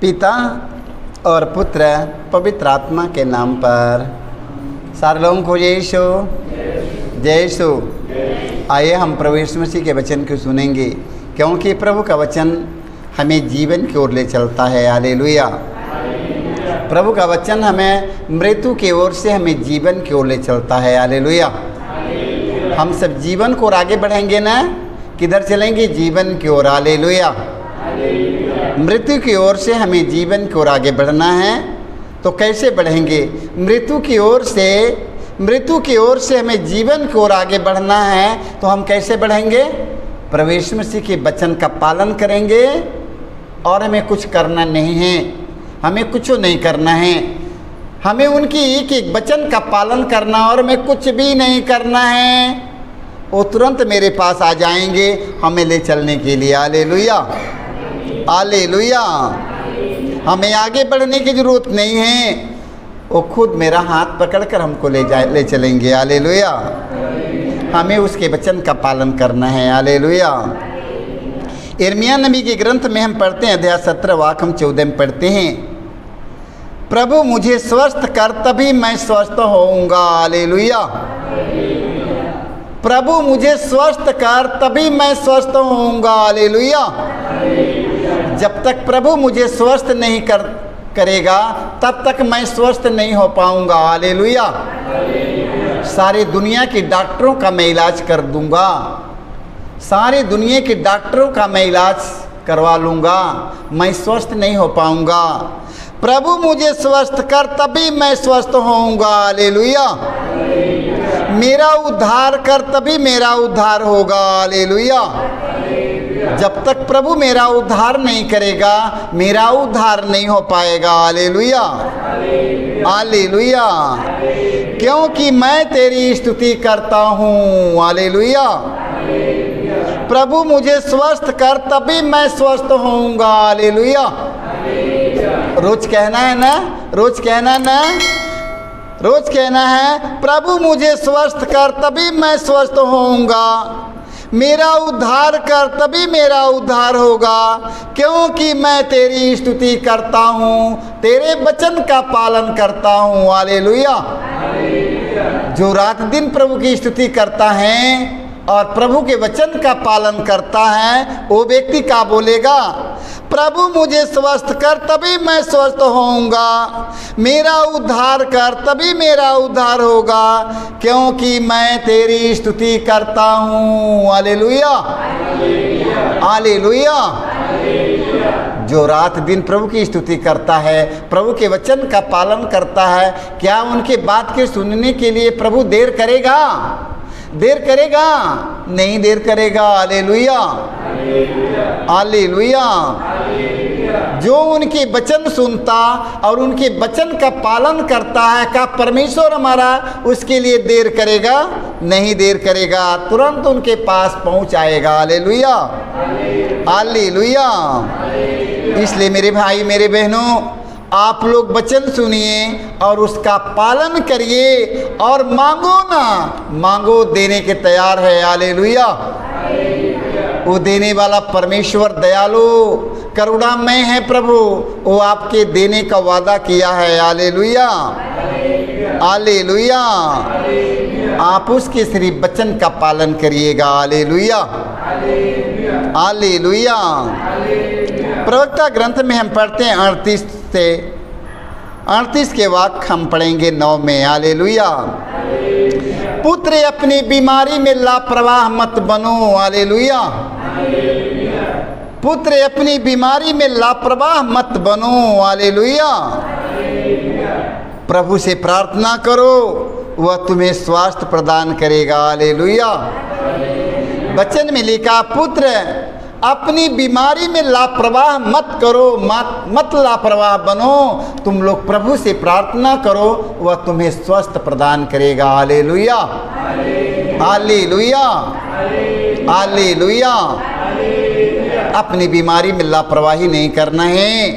पिता और पुत्र पवित्र आत्मा के नाम पर। सारे लोगों को जय यीशु, जय यीशु। आइए हम प्रभु यीशु मसीह के वचन को सुनेंगे, क्योंकि प्रभु का वचन हमें जीवन की ओर ले चलता है। हालेलुया। प्रभु का वचन हमें मृत्यु की ओर से हमें जीवन की ओर ले चलता है। हालेलुया। हम सब जीवन को आगे बढ़ेंगे ना, किधर चलेंगे? जीवन की ओर। हालेलुया। मृत्यु की ओर से हमें जीवन की ओर आगे बढ़ना है, तो कैसे बढ़ेंगे? मृत्यु की ओर से हमें जीवन की ओर आगे बढ़ना है, तो हम कैसे बढ़ेंगे? प्रभु यीशु मसीह के वचन का पालन करेंगे और हमें कुछ करना नहीं है, हमें कुछ नहीं करना है। हमें उनकी एक एक वचन का पालन करना और हमें कुछ भी नहीं करना है। वो तुरंत मेरे पास आ जाएंगे हमें ले चलने के लिए। Hallelujah, hallelujah. हमें आगे बढ़ने की ज़रूरत नहीं है, वो खुद मेरा हाथ पकड़कर हमको ले चलेंगे। हालेलुया। हमें उसके वचन का पालन करना है। हालेलुया। यिर्मयाह नबी के ग्रंथ में हम पढ़ते हैं, अध्याय 17 वाक्य हम 14 में पढ़ते हैं, प्रभु मुझे स्वस्थ कर तभी मैं स्वस्थ होऊंगा। हालेलुया। प्रभु मुझे स्वस्थ कर तभी मैं स्वस्थ होऊंगा। हालेलुया। जब तक प्रभु मुझे स्वस्थ नहीं करेगा तब तक मैं स्वस्थ नहीं हो पाऊंगा। हालेलुया। सारी दुनिया के डॉक्टरों का मैं इलाज कर दूंगा, सारी दुनिया के डॉक्टरों का मैं इलाज करवा लूँगा, मैं स्वस्थ नहीं हो पाऊंगा। प्रभु मुझे स्वस्थ कर तभी मैं स्वस्थ होऊंगा। हालेलुया। मेरा उद्धार कर तभी मेरा उद्धार होगा। हालेलुया। जब तक प्रभु मेरा उद्धार नहीं करेगा मेरा उद्धार नहीं हो पाएगा। Hallelujah, hallelujah. क्योंकि मैं तेरी स्तुति करता हूँ। हालेलुया। प्रभु मुझे स्वस्थ कर तभी मैं स्वस्थ होऊंगा। हालेलुया। रोज कहना है ना, रोज कहना ना, रोज कहना है, प्रभु मुझे स्वस्थ कर तभी मैं स्वस्थ होऊंगा, मेरा उद्धार कर तभी मेरा उद्धार होगा, क्योंकि मैं तेरी स्तुति करता हूँ, तेरे वचन का पालन करता हूँ। हालेलुया। जो रात दिन प्रभु की स्तुति करता है और प्रभु के वचन का पालन करता है, वो व्यक्ति क्या बोलेगा? प्रभु मुझे स्वस्थ कर तभी मैं स्वस्थ होऊंगा, मेरा उद्धार कर तभी मेरा उद्धार होगा, क्योंकि मैं तेरी स्तुति करता हूँ। Hallelujah, hallelujah. जो रात दिन प्रभु की स्तुति करता है, प्रभु के वचन का पालन करता है, क्या उनके बात के सुनने के लिए प्रभु देर करेगा? देर करेगा? नहीं देर करेगा। Hallelujah, hallelujah. जो उनके वचन सुनता और उनके वचन का पालन करता है, क्या परमेश्वर हमारा उसके लिए देर करेगा? नहीं देर करेगा, तुरंत उनके पास पहुंच आएगा। Hallelujah, hallelujah. इसलिए मेरे भाई मेरे बहनों, आप लोग वचन सुनिए और उसका पालन करिए और मांगो ना, मांगो, देने के तैयार है। हालेलुया। वो देने वाला परमेश्वर दयालु करुणामय है प्रभु, वो आपके देने का वादा किया है। Hallelujah, hallelujah. आप उसके सिर्फ वचन का पालन करिएगा। Hallelujah, hallelujah. प्रवक्ता ग्रंथ में हम पढ़ते हैं 38 से 38 के वाक्य हम पढ़ेंगे 9 में। हालेलुया। पुत्र अपनी बीमारी में लापरवाह मत बनो। हालेलुया। पुत्र अपनी बीमारी में लापरवाह मत बनो। हालेलुया। प्रभु से प्रार्थना करो, वह तुम्हें स्वास्थ्य प्रदान करेगा। हालेलुया। वचन में लिखा, पुत्र अपनी बीमारी में लापरवाह मत करो, मत लापरवाह बनो। तुम लोग प्रभु से प्रार्थना करो, वह तुम्हें स्वस्थ प्रदान करेगा। Hallelujah, hallelujah, hallelujah. अपनी बीमारी में लापरवाही नहीं करना है,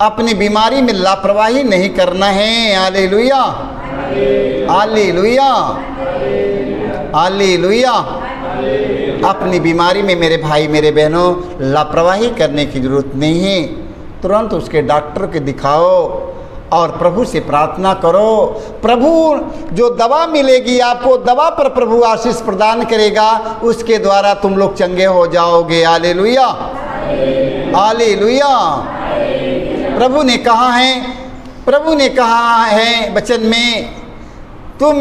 अपनी बीमारी में लापरवाही नहीं करना है। Hallelujah, hallelujah, hallelujah. अपनी बीमारी में मेरे भाई मेरे बहनों लापरवाही करने की ज़रूरत नहीं है। तुरंत उसके डॉक्टर के दिखाओ और प्रभु से प्रार्थना करो। प्रभु जो दवा मिलेगी आपको, दवा पर प्रभु आशीष प्रदान करेगा, उसके द्वारा तुम लोग चंगे हो जाओगे। Hallelujah, hallelujah. प्रभु ने कहा है, प्रभु ने कहा है वचन में, तुम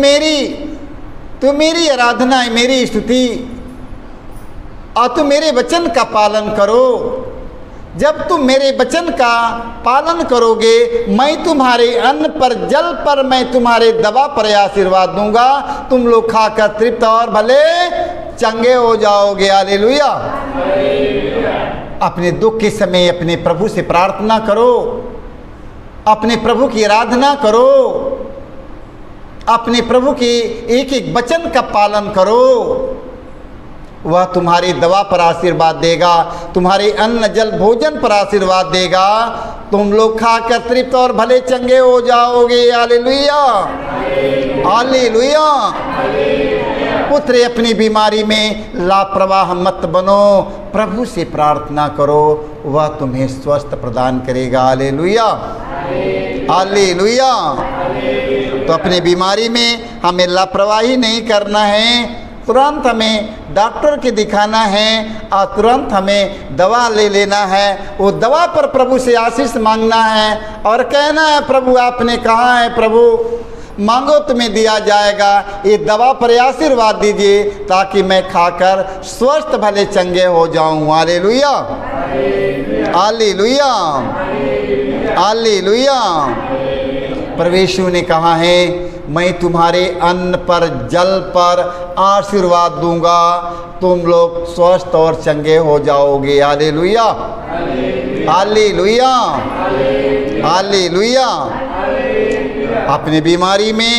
मेरी आराधना, मेरी स्तुति और तुम मेरे वचन का पालन करो। जब तुम मेरे वचन का पालन करोगे, मैं तुम्हारे अन्न पर, जल पर, मैं तुम्हारे दवा पर आशीर्वाद दूंगा। तुम लोग खाकर तृप्त और भले चंगे हो जाओगे। हालेलुया। अपने दुख के समय अपने प्रभु से प्रार्थना करो, अपने प्रभु की आराधना करो, अपने प्रभु के एक एक वचन का पालन करो। वह तुम्हारी दवा पर आशीर्वाद देगा, तुम्हारे अन्न जल भोजन पर आशीर्वाद देगा। तुम लोग खाकर तृप्त और भले चंगे हो जाओगे। Hallelujah, hallelujah. पुत्र, अपनी बीमारी में लापरवाह मत बनो, प्रभु से प्रार्थना करो, वह तुम्हें स्वस्थ प्रदान करेगा। Hallelujah, hallelujah. तो अपनी बीमारी में हमें लापरवाही नहीं करना है, तुरंत हमें डॉक्टर के दिखाना है और तुरंत हमें दवा ले लेना है। वो दवा पर प्रभु से आशीष मांगना है और कहना है, प्रभु आपने कहा है, प्रभु मांगो तुम्हें दिया जाएगा। ये दवा पर आशीर्वाद दीजिए ताकि मैं खाकर स्वस्थ भले चंगे हो जाऊं। Hallelujah, hallelujah, hallelujah. परमेश्वर ने कहा है, मैं तुम्हारे अन्न पर, जल पर आशीर्वाद दूंगा, तुम लोग स्वस्थ और चंगे हो जाओगे। Hallelujah, hallelujah, hallelujah. अपने बीमारी में,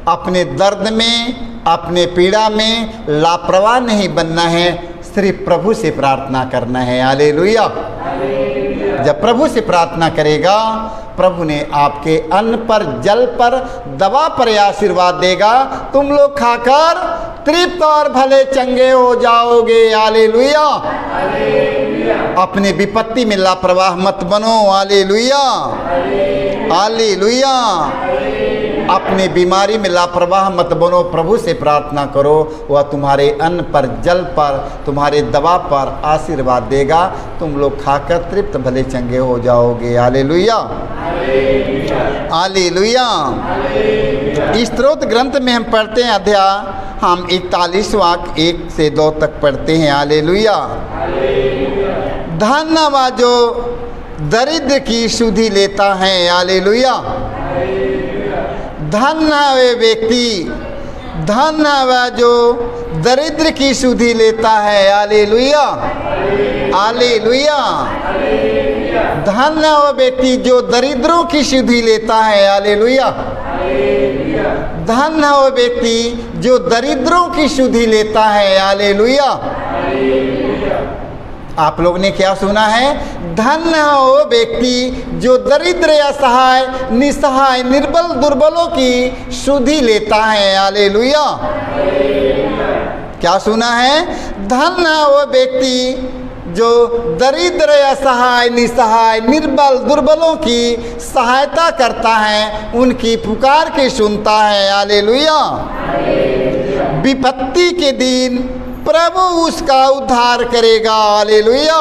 अपने दर्द में, अपने पीड़ा में लापरवाह नहीं बनना है, सिर्फ प्रभु से प्रार्थना करना है। हालेलुया। जब प्रभु से प्रार्थना करेगा, प्रभु ने आपके अन्न पर, जल पर, दवा पर आशीर्वाद देगा। तुम लोग खाकर तृप्त और भले चंगे हो जाओगे। हालेलुया। अपने विपत्ति में लापरवाह मत बनो। Hallelujah, hallelujah. अपने बीमारी में लापरवाह मत बनो, प्रभु से प्रार्थना करो, वह तुम्हारे अन्न पर, जल पर, तुम्हारे दवा पर आशीर्वाद देगा। तुम लोग खाकर तृप्त भले चंगे हो जाओगे। Hallelujah, hallelujah. इस स्तोत्र ग्रंथ में हम पढ़ते हैं, अध्याय हम 41 वाक्य 1 से 2 तक पढ़ते हैं। हालेलुया। धन्य वह जो दरिद्र की सुधि लेता है। हालेलुया। धन्य वे व्यक्ति, धन्य वह जो दरिद्र की सुधि लेता है। Hallelujah, hallelujah. धन्य वह व्यक्ति जो दरिद्रों की सुधि लेता है। हालेलुया। धन्य वह व्यक्ति जो दरिद्रों की सुधि लेता है। हालेलुया। आप लोग ने क्या सुना है? धन्य वो व्यक्ति जो दरिद्र, असहाय, निसहाय, निर्बल, दुर्बलों की सुधि लेता है। हालेलुया। क्या सुना है? धन्य वो व्यक्ति जो दरिद्र, असहाय, निसहाय, निर्बल, दुर्बलों की सहायता करता है, उनकी पुकार के सुनता है। हालेलुया। विपत्ति के दिन प्रभु उसका उद्धार करेगा। हालेलुया।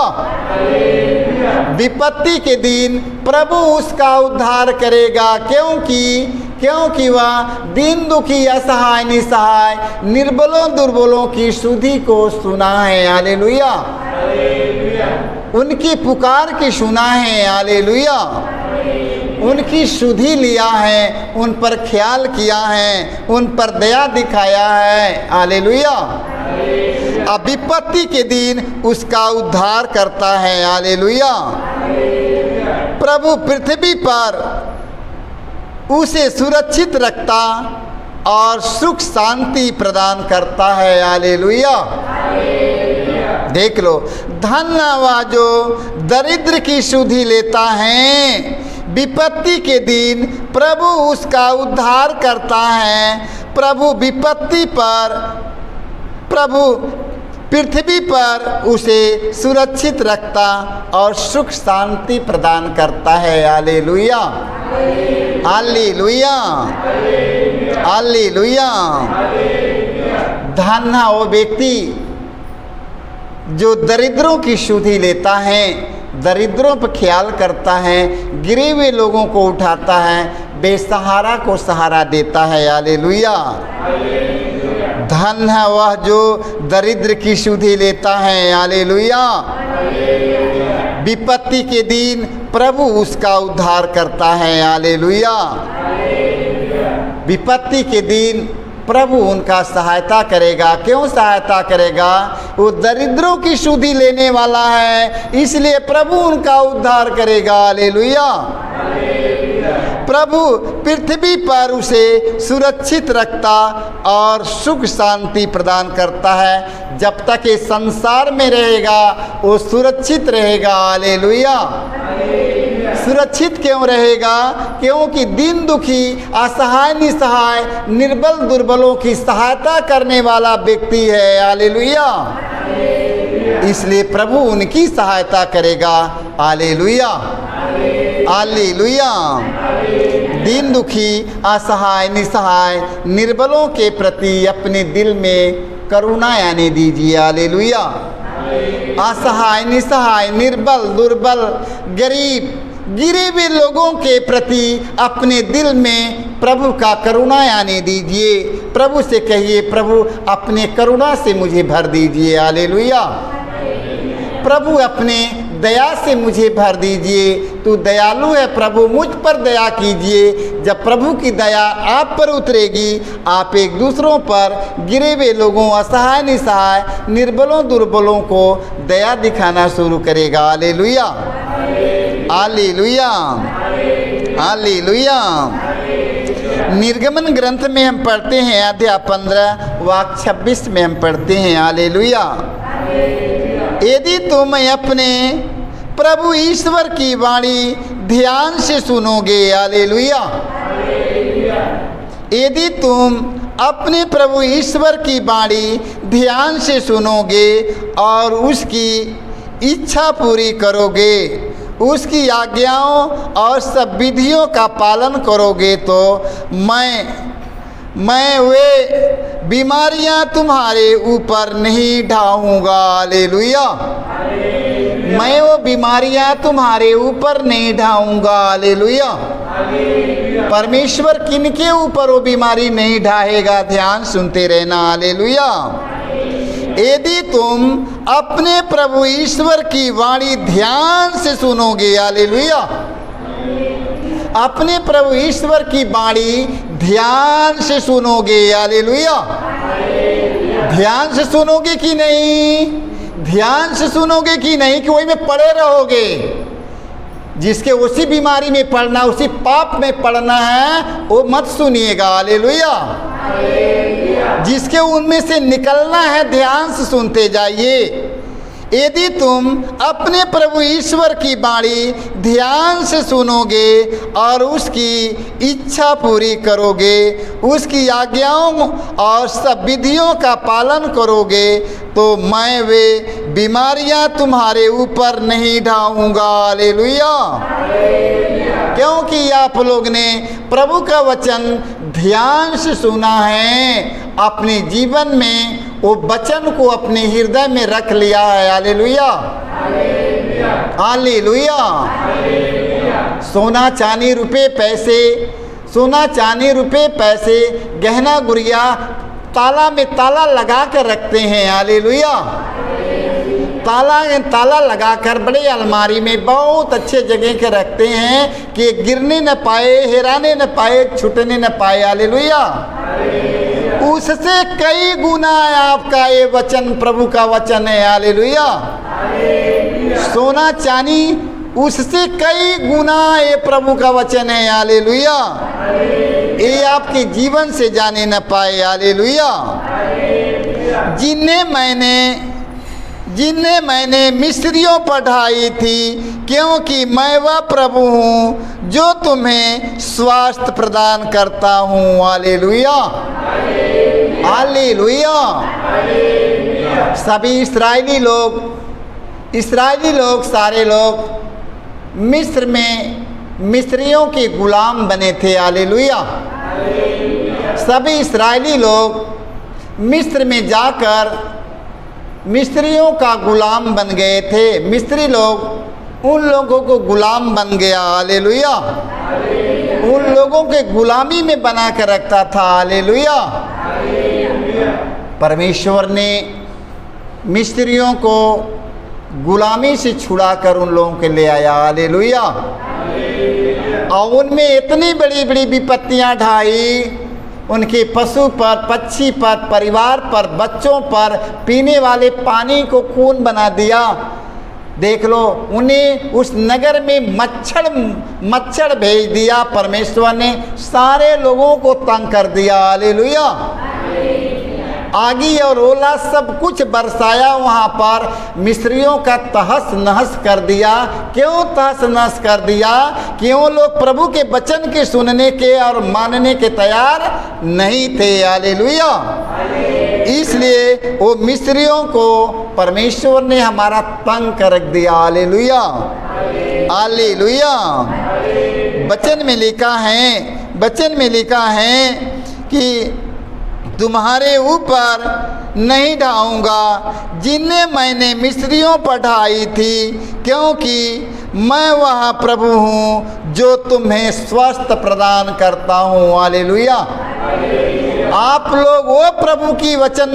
विपत्ति के दिन प्रभु उसका उद्धार करेगा, क्योंकि वह दीन दुखी, असहाय, निसहाय, निर्बलों, दुर्बलों की सुधि को सुना है। हालेलुया। उनकी पुकार की सुना है। हालेलुया। उनकी सुधि लिया है, उन पर ख्याल किया है, उन पर दया दिखाया है। हालेलुया। अब विपत्ति के दिन उसका उद्धार करता है। हालेलुया। प्रभु पृथ्वी पर उसे सुरक्षित रखता और सुख शांति प्रदान करता है। हालेलुया। देख लो, धन्य वह जो दरिद्र की सुधि लेता है, विपत्ति के दिन प्रभु उसका उद्धार करता है। प्रभु विपत्ति पर, प्रभु पृथ्वी पर उसे सुरक्षित रखता और सुख शांति प्रदान करता है। Hallelujah, hallelujah, hallelujah. धन्य है वो व्यक्ति जो दरिद्रों की सुधि लेता है, दरिद्रों पर ख्याल करता है, गिरे हुए लोगों को उठाता है, बेसहारा को सहारा देता है। हालेलुया। धन्य है वह जो दरिद्र की सुधि लेता है। हालेलुया। विपत्ति के दिन प्रभु उसका उद्धार करता है। हालेलुया। विपत्ति के दिन प्रभु उनका सहायता करेगा। क्यों सहायता करेगा? वो दरिद्रों की सुधि लेने वाला है, इसलिए प्रभु उनका उद्धार करेगा। हालेलुया। प्रभु पृथ्वी पर उसे सुरक्षित रखता और सुख शांति प्रदान करता है। जब तक ये संसार में रहेगा वो सुरक्षित रहेगा। हालेलुया। सुरक्षित क्यों रहेगा? क्योंकि दीन दुखी, असहाय, निसहाय, निर्बल, दुर्बलों की सहायता करने वाला व्यक्ति है। हालेलुया। इसलिए प्रभु उनकी सहायता करेगा। Hallelujah, hallelujah. दीन दुखी, असहाय, निसहाय, निर्बलों के प्रति अपने दिल में करुणा आने दीजिए। हालेलुया। असहाय, निसहाय, निर्बल, दुर्बल, गरीब, गिरे हुए लोगों के प्रति अपने दिल में प्रभु का करुणा आने दीजिए। प्रभु से कहिए, प्रभु अपने करुणा से मुझे भर दीजिए। हालेलुया। प्रभु अपने दया से मुझे भर दीजिए। तू दयालु है प्रभु, मुझ पर दया कीजिए। जब प्रभु की दया आप पर उतरेगी, आप एक दूसरों पर, गिरे हुए लोगों, असहाय, निसहाय, निर्बलों, दुर्बलों को दया दिखाना शुरू करेगा। Hallelujah, hallelujah, hallelujah. निर्गमन ग्रंथ में हम पढ़ते हैं अध्याय 15 वाक्य 26 में हम पढ़ते हैं। हालेलुया। यदि तुम अपने प्रभु ईश्वर की वाणी ध्यान से सुनोगे। हालेलुया। यदि तुम अपने प्रभु ईश्वर की वाणी ध्यान से सुनोगे और उसकी इच्छा पूरी करोगे, उसकी आज्ञाओं और सब विधियों का पालन करोगे, तो मैं वे बीमारियां तुम्हारे ऊपर नहीं ढाऊंगा। हालेलुया। मैं वो बीमारियां तुम्हारे ऊपर नहीं ढाऊंगा। हालेलुया। परमेश्वर किनके ऊपर वो बीमारी नहीं ढाएगा? ध्यान सुनते रहना। हालेलुया। यदि तुम अपने प्रभु ईश्वर की वाणी ध्यान से सुनोगे। हालेलुया। अपने प्रभु ईश्वर की वाणी ध्यान से सुनोगे। हालेलुया। ध्यान से सुनोगे कि नहीं? ध्यान से सुनोगे कि नहीं कि वही में पड़े रहोगे? जिसके उसी बीमारी में पड़ना, उसी पाप में पड़ना है, वो मत सुनिएगा। हालेलुया। जिसके उनमें से निकलना है, ध्यान से सुनते जाइए। यदि तुम अपने प्रभु ईश्वर की वाणी ध्यान से सुनोगे और उसकी इच्छा पूरी करोगे, उसकी आज्ञाओं और सब विधियों का पालन करोगे, तो मैं वे बीमारियां तुम्हारे ऊपर नहीं ढाऊंगा। हालेलुया। क्योंकि आप लोग ने प्रभु का वचन ध्यान से सुना है, अपने जीवन में वो वचन को अपने हृदय में रख लिया है। Hallelujah, hallelujah. सोना चांदी रुपए पैसे, सोना चांदी रुपए पैसे, गहना गुड़िया ताला में ताला लगा कर रखते हैं। हालेलुया। ताला लगाकर बड़े अलमारी में बहुत अच्छे जगह के रखते हैं कि गिरने न पाए, हेराने न पाए, छूटने न पाए। हालेलुया। उससे कई गुना आपका ये वचन प्रभु का वचन है। हालेलुया। सोना चांदी उससे कई गुना ये प्रभु का वचन है। हालेलुया। ये आपके जीवन से जाने न पाए। हालेलुया। जिन्हें मैंने मिस्रियों पर ढाई थी, क्योंकि मैं वह प्रभु हूँ जो तुम्हें स्वास्थ्य प्रदान करता हूँ। Hallelujah, hallelujah. सभी इस्राएली लोग सारे लोग मिस्र में मिस्रियों के गुलाम बने थे। हालेलुया। सभी इस्राएली लोग मिस्र में जाकर मिस्रियों का गुलाम बन गए थे। मिस्री लोग उन लोगों को गुलाम बन गया। हालेलुया। उन लोगों के गुलामी में बना कर रखता था। हालेलुया। परमेश्वर ने मिस्रियों को गुलामी से छुड़ा कर उन लोगों के ले आया। हालेलुया। और उनमें इतनी बड़ी बड़ी विपत्तियां ढाई, उनके पशु पर, पक्षी पर, परिवार पर, बच्चों पर, पीने वाले पानी को खून बना दिया। देख लो, उन्हें उस नगर में मच्छर भेज दिया। परमेश्वर ने सारे लोगों को तंग कर दिया। हालेलुया। आगी और ओला सब कुछ बरसाया वहाँ पर, मिस्रियों का तहस नहस कर दिया। क्यों तहस नहस कर दिया? क्यों लोग प्रभु के वचन के सुनने के और मानने के तैयार नहीं थे। हालेलुया। इसलिए वो मिस्रियों को परमेश्वर ने हमारा तंग कर रख दिया। हालेलुया। हालेलुया। वचन में लिखा है कि तुम्हारे ऊपर नहीं ढाऊंगा जिन्हें मैंने मिस्रियों पर ढाई थी, क्योंकि मैं वह प्रभु हूँ जो तुम्हें स्वस्थ प्रदान करता हूँ। हालेलुया। आप लोग वो प्रभु की वचन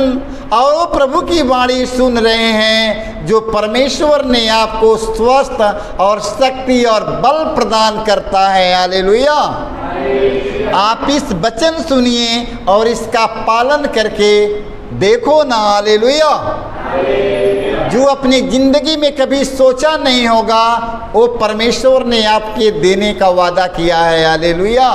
और वो प्रभु की वाणी सुन रहे हैं जो परमेश्वर ने आपको स्वस्थ और शक्ति और बल प्रदान करता है। हालेलुया। आप इस वचन सुनिए और इसका पालन करके देखो ना। हालेलुया। जो अपनी जिंदगी में कभी सोचा नहीं होगा वो परमेश्वर ने आपके देने का वादा किया है। हालेलुया।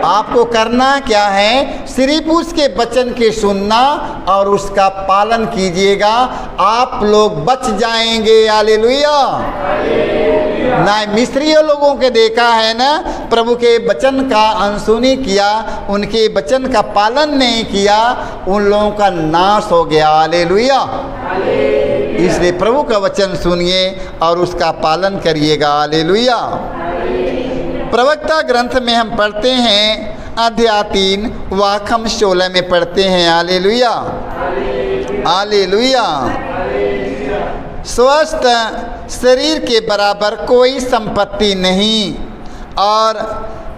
आपको करना क्या है? सिर्फ उसके वचन के सुनना और उसका पालन कीजिएगा, आप लोग बच जाएंगे। हालेलुया। ना मिस्री लोगों के देखा है ना, प्रभु के वचन का अनसुनी किया, उनके वचन का पालन नहीं किया, उन लोगों का नाश हो गया। हालेलुया। इसलिए प्रभु का वचन सुनिए और उसका पालन करिएगा। हालेलुया। प्रवक्ता ग्रंथ में हम पढ़ते हैं अध्याय 3 वाक्य 16 में पढ़ते हैं। हालेलुया। हालेलुया। स्वस्थ शरीर के बराबर कोई संपत्ति नहीं और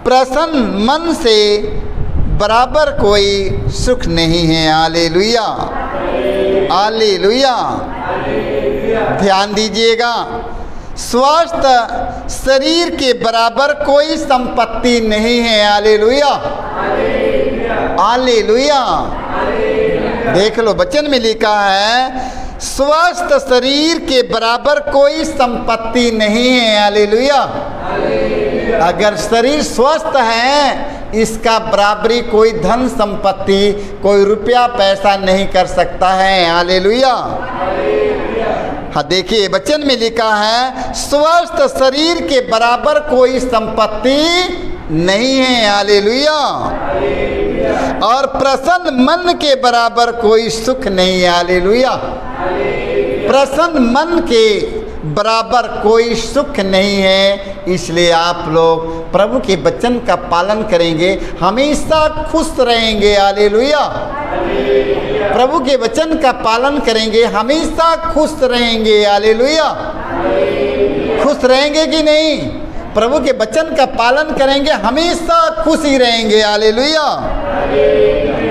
प्रसन्न मन से बराबर कोई सुख नहीं है। हालेलुया। हालेलुया। ध्यान दीजिएगा, स्वस्थ शरीर के बराबर कोई संपत्ति नहीं है। हालेलुया। हालेलुया। देख लो, वचन में लिखा है स्वस्थ शरीर के बराबर कोई संपत्ति नहीं है। हालेलुया। अगर शरीर स्वस्थ है, इसका बराबरी कोई धन संपत्ति, कोई रुपया पैसा नहीं कर सकता है। हालेलुया। हाँ, देखिए वचन में लिखा है स्वस्थ शरीर के बराबर कोई संपत्ति नहीं है। हालेलुया। और प्रसन्न मन के बराबर कोई सुख नहीं है। हालेलुया। प्रसन्न मन के बराबर कोई सुख नहीं है। इसलिए आप लोग प्रभु के वचन का पालन करेंगे, हमेशा खुश रहेंगे। हालेलुया। प्रभु के वचन का पालन करेंगे, हमेशा खुश रहेंगे। हालेलुया। खुश रहेंगे कि नहीं? प्रभु के वचन का पालन करेंगे, हमेशा खुशी रहेंगे। हालेलुया।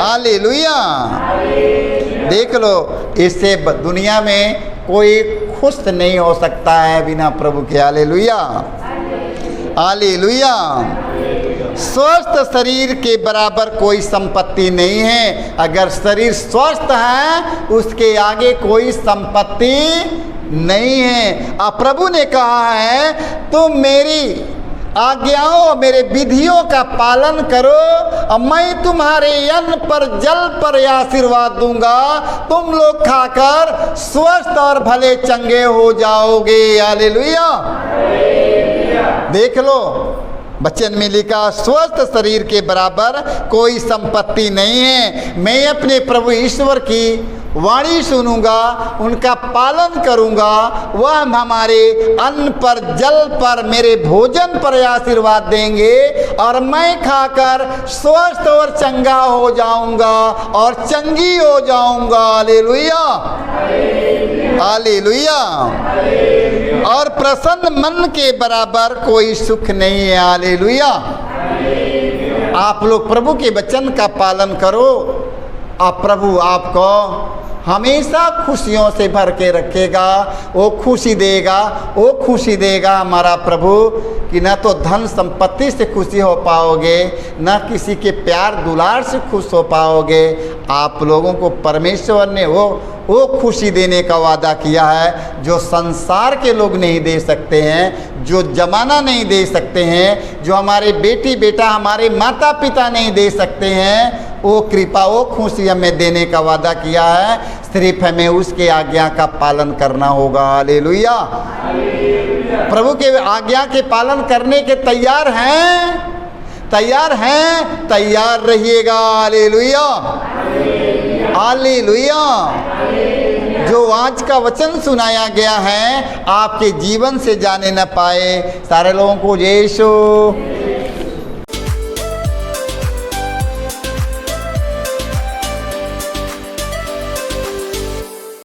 हालेलुया। देख लो, इससे दुनिया में कोई खुश नहीं हो सकता है बिना प्रभु के। हालेलुया। हालेलुया। स्वस्थ शरीर के बराबर कोई संपत्ति नहीं है। अगर शरीर स्वस्थ है, उसके आगे कोई संपत्ति नहीं है। अब प्रभु ने कहा है तुम मेरी आज्ञाओं, मेरे विधियों का पालन करो और मैं तुम्हारे अन्न पर, जल पर आशीर्वाद दूंगा। तुम लोग खाकर स्वस्थ और भले चंगे हो जाओगे। हालेलुया। देख लो, वचन में लिखा, स्वस्थ शरीर के बराबर कोई संपत्ति नहीं है। मैं अपने प्रभु ईश्वर की वाणी सुनूंगा, उनका पालन करूंगा, वह हमारे अन्न पर, जल पर, मेरे भोजन पर आशीर्वाद देंगे और मैं खाकर स्वस्थ और चंगा हो जाऊंगा और चंगी हो जाऊंगा। Hallelujah, hallelujah. और प्रसन्न मन के बराबर कोई सुख नहीं है। हालेलुया। आप लोग प्रभु के वचन का पालन करो और प्रभु आपको हमेशा खुशियों से भर के रखेगा। वो खुशी देगा, वो खुशी देगा हमारा प्रभु कि न तो धन संपत्ति से खुशी हो पाओगे, न किसी के प्यार दुलार से खुश हो पाओगे। आप लोगों को परमेश्वर ने वो खुशी देने का वादा किया है जो संसार के लोग नहीं दे सकते हैं, जो जमाना नहीं दे सकते हैं, जो हमारे बेटी बेटा, हमारे माता पिता नहीं दे सकते हैं। वो कृपा, वो खुशी हमें देने का वादा किया है। सिर्फ हमें उसके आज्ञा का पालन करना होगा। हालेलुया। प्रभु के आज्ञा के पालन करने के तैयार हैं, तैयार हैं, तैयार रहिएगा। Hallelujah, hallelujah. जो आज का वचन सुनाया गया है आपके जीवन से जाने न पाए, सारे लोगों को यीशु